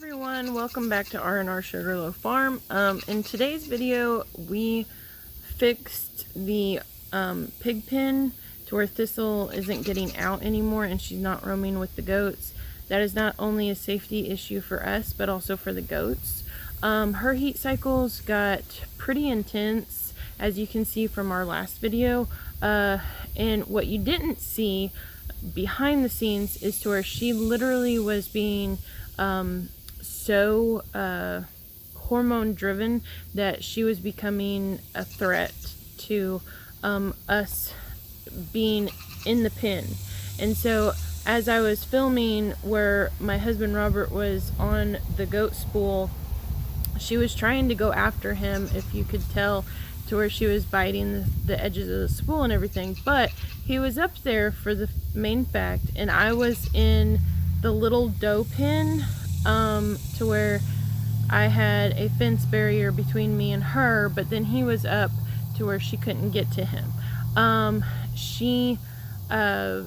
Everyone, welcome back to R&R Sugarloaf Farm. In today's video we fixed the pig pen to where Thistle isn't getting out anymore and she's not roaming with the goats. That is not only a safety issue for us but also for the goats. Her heat cycles got pretty intense, as you can see from our last video, and what you didn't see behind the scenes is to where she literally was being so hormone driven that she was becoming a threat to us being in the pen. And so as I was filming where my husband Robert was on the goat spool, she was trying to go after him, if you could tell, to where she was biting the edges of the spool and everything, but he was up there for the main fact, and I was in the little doe pen, to where I had a fence barrier between me and her, but then he was up to where she couldn't get to him. She has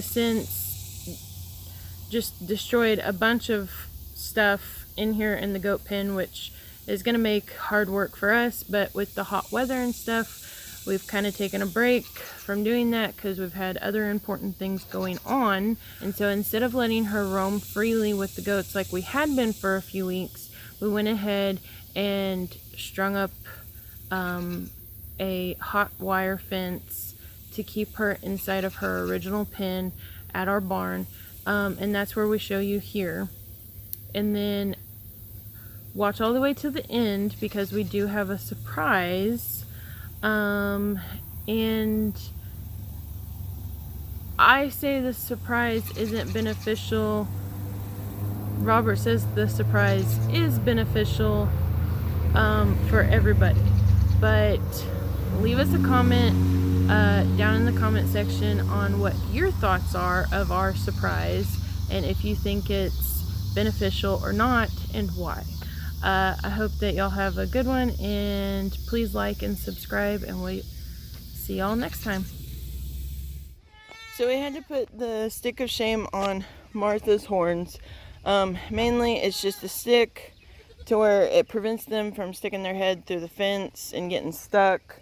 since just destroyed a bunch of stuff in here in the goat pen, which is going to make hard work for us, but with the hot weather and stuff, we've kind of taken a break from doing that because we've had other important things going on. And so instead of letting her roam freely with the goats like we had been for a few weeks, we went ahead and strung up a hot wire fence to keep her inside of her original pen at our barn, and that's where we show you here. And then watch all the way to the end because we do have a surprise. And I say the surprise isn't beneficial. Robert says the surprise is beneficial for everybody. But leave us a comment down in the comment section on what your thoughts are of our surprise and if you think it's beneficial or not and why. I hope that y'all have a good one, and please like and subscribe, and we'll see y'all next time. So we had to put the stick of shame on Martha's horns. Mainly it's just a stick to where it prevents them from sticking their head through the fence and getting stuck.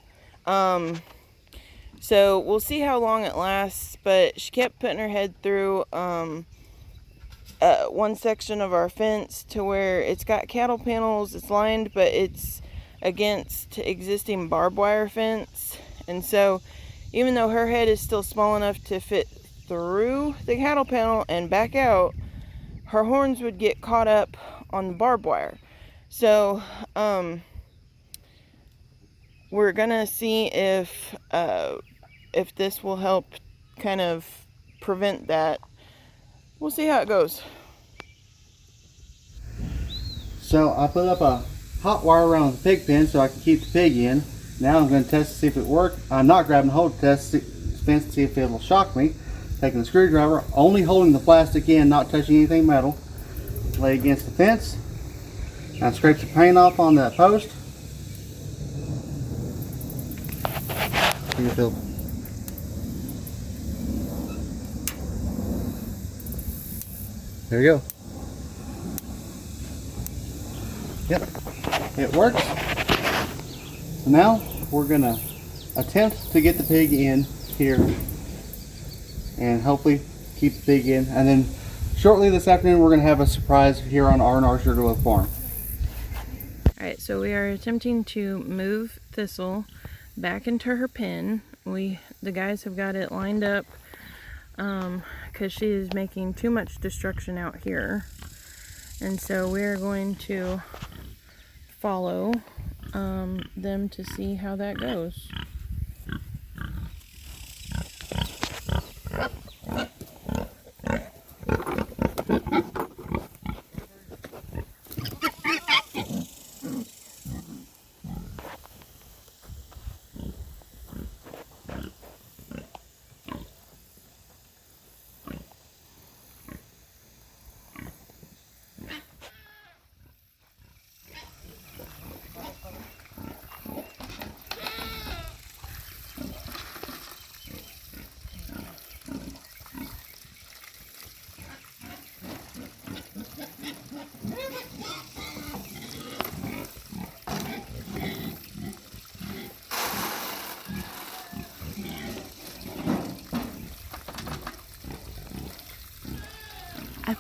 So we'll see how long it lasts, but she kept putting her head through one section of our fence to where it's got cattle panels, it's lined, but it's against existing barbed wire fence. And so even though her head is still small enough to fit through the cattle panel and back out, her horns would get caught up on the barbed wire. So we're gonna see if this will help kind of prevent that. We'll see how it goes. So I put up a hot wire around the pig pen so I can keep the pig in. Now I'm going to test to see if it works. I'm not grabbing the whole fence to see if it will shock me. Taking the screwdriver, only holding the plastic in, not touching anything metal. Lay against the fence. Now scrape the paint off on that post. See if it'll. There you go. Yep, it works. So now we're gonna attempt to get the pig in here and hopefully keep the pig in. And then shortly this afternoon we're gonna have a surprise here on R&R Sugarloaf Farm. Alright, so we are attempting to move Thistle back into her pen. The guys have got it lined up because she is making too much destruction out here, and so we're going to follow them to see how that goes.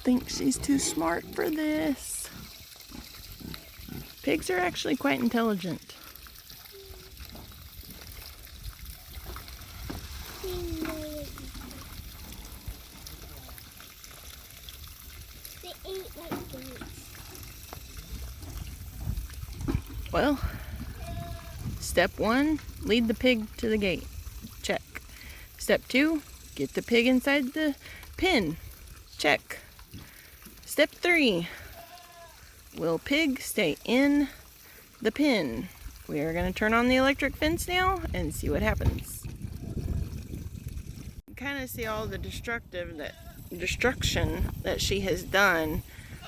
think she's too smart for this. Pigs are actually quite intelligent. They ate like goats. Well, step 1, lead the pig to the gate. Check. Step 2, get the pig inside the pen. Check. Step 3, will pig stay in the pen? We are going to turn on the electric fence now and see what happens. You kind of see all the destruction that she has done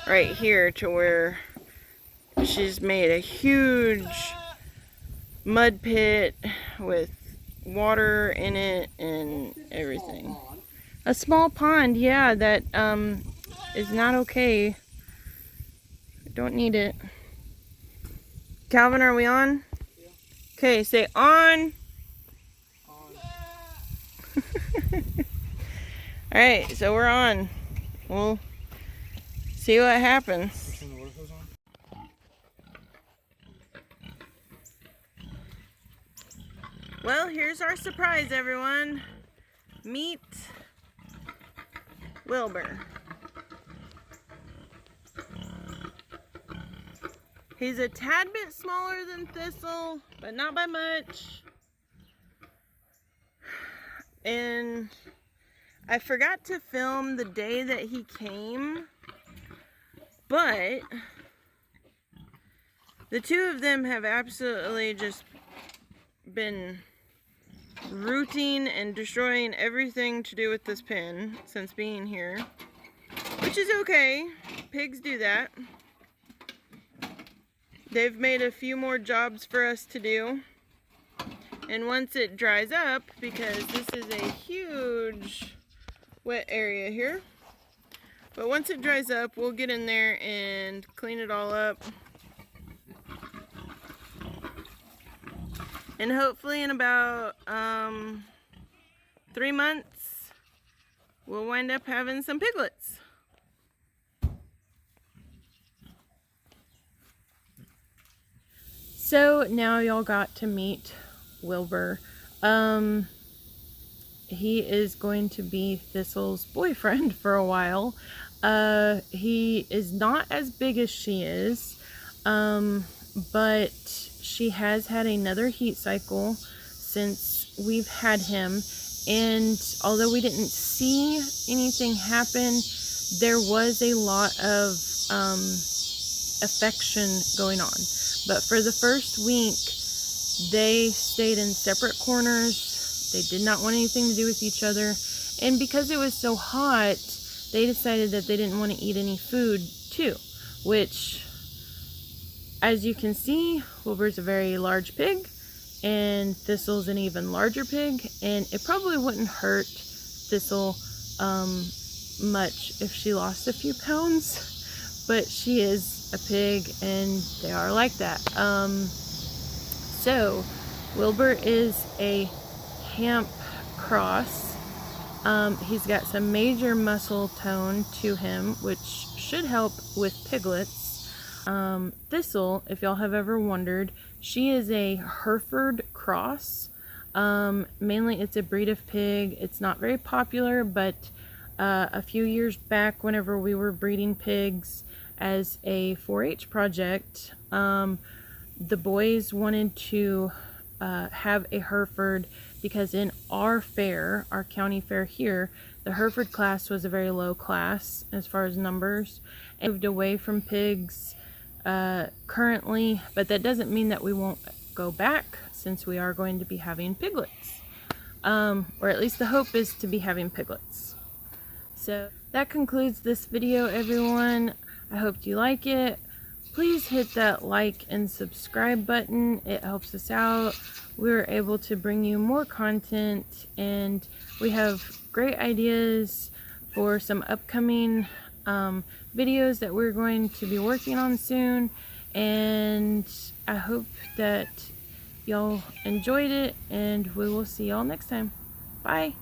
right here, to where she's made a huge mud pit with water in it and everything. A small pond, yeah, that is not okay. Don't need it. Calvin, are we on? Yeah. Okay, say on. Alright, so we're on. We'll see what happens. Well, here's our surprise, everyone. Meet Wilbur. He's a tad bit smaller than Thistle, but not by much. And I forgot to film the day that he came, but the two of them have absolutely just been rooting and destroying everything to do with this pen since being here, which is okay. Pigs do that. They've made a few more jobs for us to do, and once it dries up, because this is a huge wet area here, but once it dries up, we'll get in there and clean it all up, and hopefully in about 3 months we'll wind up having some piglets. So now y'all got to meet Wilbur. He is going to be Thistle's boyfriend for a while. He is not as big as she is, but she has had another heat cycle since we've had him, and although we didn't see anything happen, there was a lot of affection going on. But for the first week, they stayed in separate corners. They did not want anything to do with each other. And because it was so hot, they decided that they didn't want to eat any food too. Which, as you can see, Wilbur's a very large pig, and Thistle's an even larger pig. And it probably wouldn't hurt Thistle much if she lost a few pounds. But she is a pig, and they are like that. So Wilbur is a Hamp cross. He's got some major muscle tone to him, which should help with piglets. Thistle, if y'all have ever wondered, she is a Hereford cross. Mainly it's a breed of pig. It's not very popular, but a few years back, whenever we were breeding pigs as a 4-H project, the boys wanted to have a Hereford because in our fair, our county fair here, the Hereford class was a very low class as far as numbers. And moved away from pigs currently, but that doesn't mean that we won't go back, since we are going to be having piglets. Or at least the hope is to be having piglets. So that concludes this video, everyone. I hope you like it. Please hit that like and subscribe button. It helps us out. We're able to bring you more content, and we have great ideas for some upcoming videos that we're going to be working on soon. And I hope that y'all enjoyed it, and we will see y'all next time. Bye.